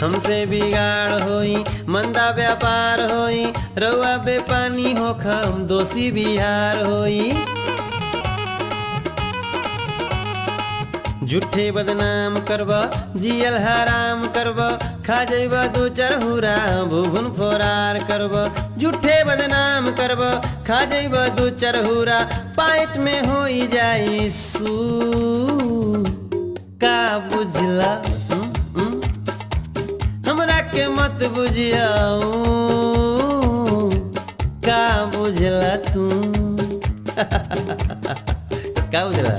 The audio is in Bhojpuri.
हमसे बिगाड़ होई मंदा व्यापार होई, रउआ बेपानी होखम दोषी बिहार होई। झूठे बदनाम करब जियल हराम करब, खा जइब दू चरहुरा भुभुन फोरार करब। झूठे बदनाम करब खा जइब दू चरहुरा, पाइट में होई जाई सू। का बुझला हमरा के मत बुझियाऊ, का बुझला तू का बुझला।